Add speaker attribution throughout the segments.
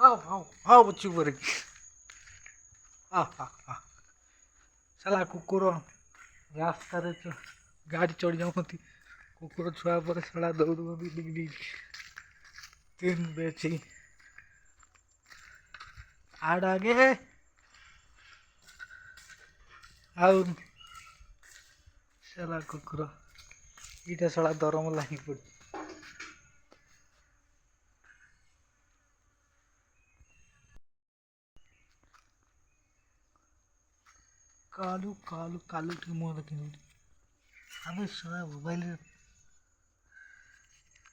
Speaker 1: हाँ बच्ची पर साला कुकुर रास्ता गाड़ी चढ़ी जाती कुकुर छुआ पर साला दौड़ तीन बेची आड़ आगे आउ साला कुकुर इटा साला दरम लगी पड़ कालू कालू कालू टे मुँह देखी अबे साला मोबाइल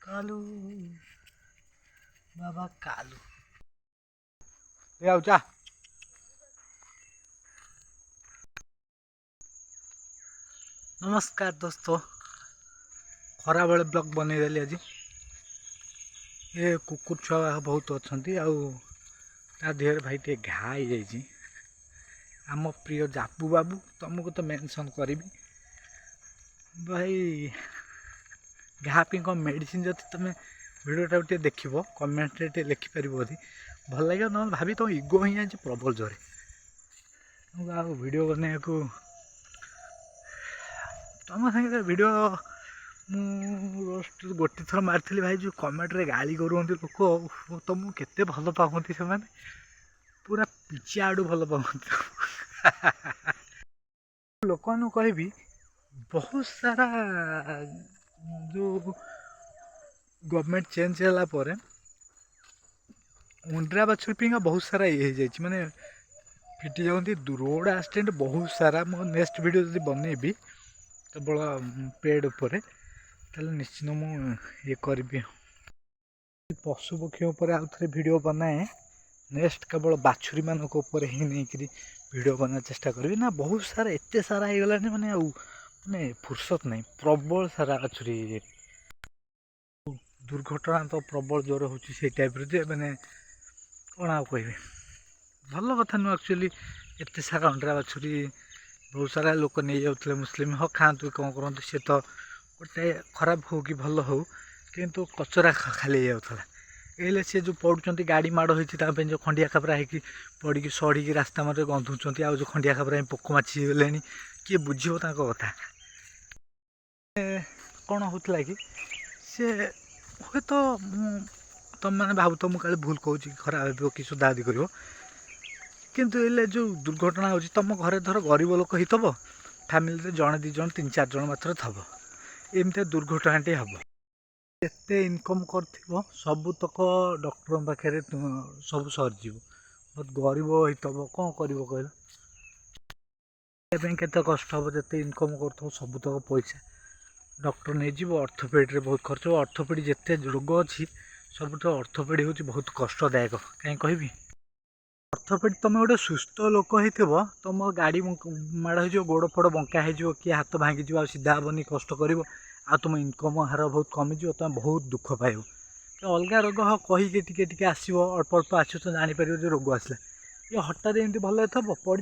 Speaker 1: कालू बाबा कालू जा नमस्कार दोस्तों खरा बेले ब्लॉग बनईदेली आज ये कुकुर छुआ बहुत अच्छा देहर भाई टे घा हो आम प्रिय जापू बाबू तुमको तो मेंशन करी भाई घा कौन मेडिसिन जब तुम भिडियोटा टे देख कमेंट रे लिखिपर बोधी भल लगे ना भाभी तुम इगो ही आज प्रबल जोरे वीडियो बना तुम सागे वीडियो मुझे गोटे थर मारी भाई जो कमेंट रे गाली करूँ लोक तुमको केते भल पाती से पूरा पिछा आड़ू भल पाती लोक कहि बहुत सारा जो गवर्नमेंट चेंज है उंड्रा बाछुरी बहुत सारा ये माने फिटी जाती रोड एक्सीडेंट बहुत सारा मो नेक्स्ट वीडियो जब बनईबी केवल पेड उपर निश्चित मुझे करी पशु पक्षी उपर आउ थे वीडियो बनाए नेक्स्ट केवल बाछुरी मान ही नहीं वीडियो बना चेष्टा करी ना बहुत सारा एत सारा हो गला माने माने फुर्सत नहीं प्रबल सारा बाछुरी दुर्घटना तो प्रबल जोर हो टाइप मैंने कौन आ कह भल कथा नुह एक्चुअली एत सारा अंडा बाछुरी बहुत सारा लोक नहीं जाते मुस्लिम हाँ खातु कौन करूँ सी तो गोटे खराब हो कि भल हो किंतु कचरा खाली जाऊला ये सी जो पड़ुंट गाड़ी माड़ होता जो खंडिया खाबरा हो पड़ी सड़ी रास्ता मत गंधुंट आ जो खंडिया खाबरा पोक माछी गले किए बुझे कथा कौन होता कि सी हे तो तुम मैंने भावुथ मुझे भूल कहूँ खराब कि सुधादी कर किंतु ये जो दुर्घटना हो तुम घरे धर गरीब लोक ही थब फैमिली जड़े दीज तीन चार जन मात्र थब एमती दुर्घटनाटे हम एत इनकम कर सबुतक डॉक्टर पाखे सब सरजी बहुत गरीब होतब कौन कर कहते कष्ट हम जिते इनकम कर सबुतक पैसा डॉक्टर नहीं जीव अर्थोपेड बहुत खर्च अर्थोपेड जिते रोग अच्छी सब अर्थोपेड हूँ बहुत कष्टदायक कहीं कहि अर्थोपेड तुम गोटे सुस्थ लोक हो तुम गाड़ी माड़ हो गोड़ फोड़ बंका हो कि हाथ भांगी आ सीधा हेनी कष्ट कर तुम इनकम हार बहुत कमिज तुम बहुत दुख पाइब अलग रोग हाँ कहीकि टी आसो अल्प अल्प आस तो जापर जो रोग आसला ये हठात एमती भल थब पड़